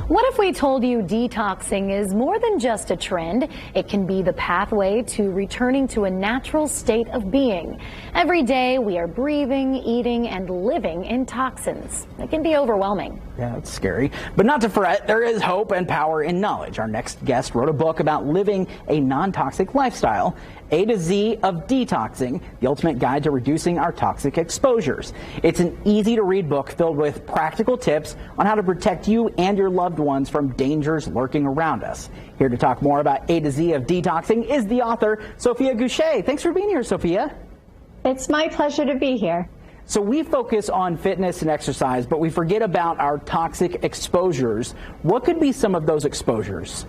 What if we told you detoxing is more than just a trend? It can be the pathway to returning to a natural state of being. Every day we are breathing, eating, and living in toxins. It can be overwhelming. Yeah, it's scary. But not to fret, there is hope and power in knowledge. Our next guest wrote a book about living a non-toxic lifestyle. A to Z of Detoxing, the ultimate guide to reducing our toxic exposures. It's an easy-to-read book filled with practical tips on how to protect you and your loved ones from dangers lurking around us. Here to talk more about A to Z of Detoxing is the author, Sophia Goucher. Thanks for being here, Sophia. It's my pleasure to be here. So we focus on fitness and exercise, but we forget about our toxic exposures. What could be some of those exposures?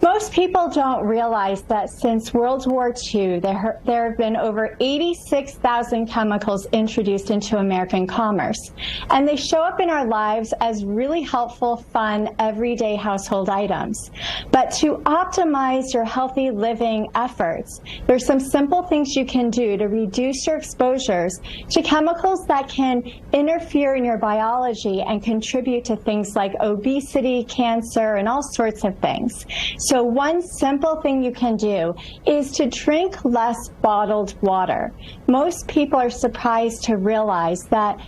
Most people don't realize that since World War II, there have been over 86,000 chemicals introduced into American commerce. And they show up in our lives as really helpful, fun, everyday household items. But to optimize your healthy living efforts, there's some simple things you can do to reduce your exposures to chemicals that can interfere in your biology and contribute to things like obesity, cancer, and all sorts of things. So one simple thing you can do is to drink less bottled water. Most people are surprised to realize that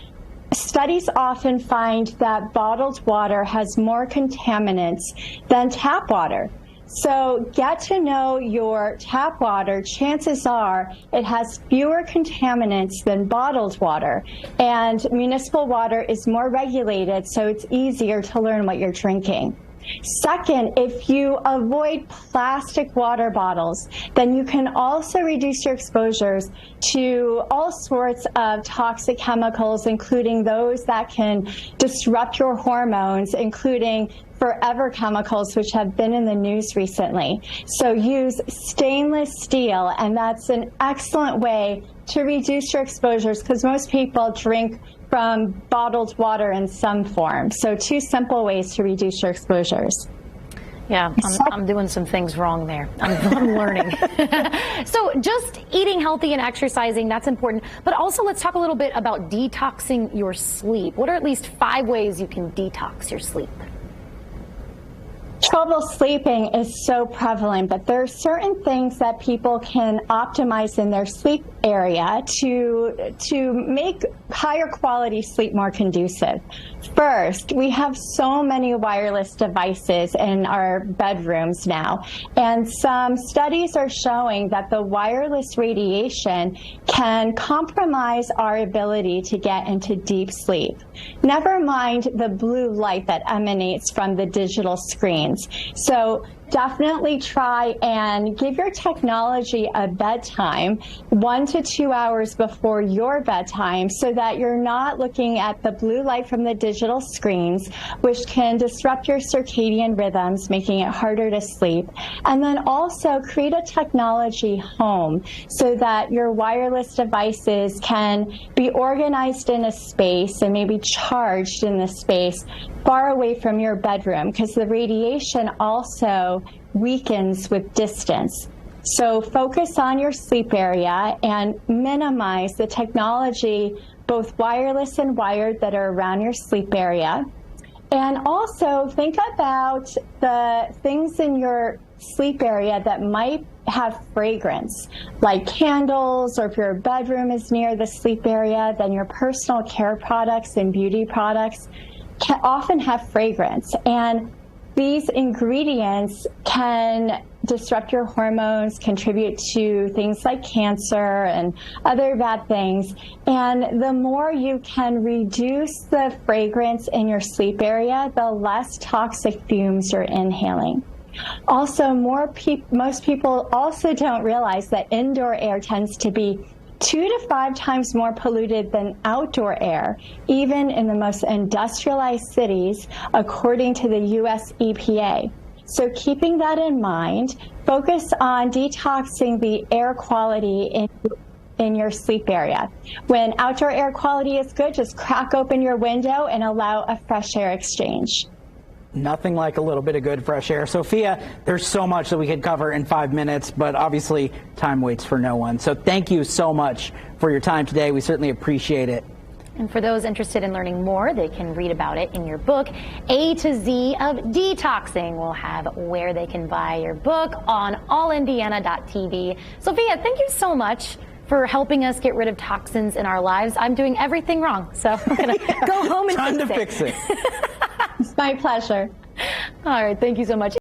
studies often find that bottled water has more contaminants than tap water. So get to know your tap water. Chances are it has fewer contaminants than bottled water. And municipal water is more regulated, so it's easier to learn what you're drinking. Second, if you avoid plastic water bottles, then you can also reduce your exposures to all sorts of toxic chemicals, including those that can disrupt your hormones, including forever chemicals, which have been in the news recently. So use stainless steel, and that's an excellent way to reduce your exposures because most people drink from bottled water in some form. So two simple ways to reduce your exposures. Yeah, I'm doing some things wrong there. I'm learning. So just eating healthy and exercising, that's important. But also let's talk a little bit about detoxing your sleep. What are at least 5 ways you can detox your sleep? Trouble sleeping is so prevalent, but there are certain things that people can optimize in their sleep area to make higher quality sleep more conducive. First, we have so many wireless devices in our bedrooms now, and some studies are showing that the wireless radiation can compromise our ability to get into deep sleep. Never mind the blue light that emanates from the digital screens. So definitely try and give your technology a bedtime 1 to 2 hours before your bedtime so that you're not looking at the blue light from the digital screens, which can disrupt your circadian rhythms, making it harder to sleep. And then also create a technology home so that your wireless devices can be organized in a space and maybe charged in the space far away from your bedroom, because the radiation also weakens with distance. So focus on your sleep area and minimize the technology, both wireless and wired, that are around your sleep area. And also think about the things in your sleep area that might have fragrance, like candles, or if your bedroom is near the sleep area, then your personal care products and beauty products can often have fragrance. And these ingredients can disrupt your hormones, contribute to things like cancer and other bad things. And the more you can reduce the fragrance in your sleep area, the less toxic fumes you're inhaling. Also, most people also don't realize that indoor air tends to be 2 to 5 times more polluted than outdoor air, even in the most industrialized cities, according to the US EPA. So keeping that in mind, focus on detoxing the air quality in your sleep area. When outdoor air quality is good, just crack open your window and allow a fresh air exchange. Nothing like a little bit of good fresh air. Sophia, there's so much that we could cover in 5 minutes, but obviously time waits for no one. So thank you so much for your time today. We certainly appreciate it. And for those interested in learning more, they can read about it in your book, A to Z of Detoxing. We'll have where they can buy your book on allindiana.tv. Sophia, thank you so much for helping us get rid of toxins in our lives. I'm doing everything wrong, so I'm going to go home and Time to fix it. It's my pleasure. All right, thank you so much.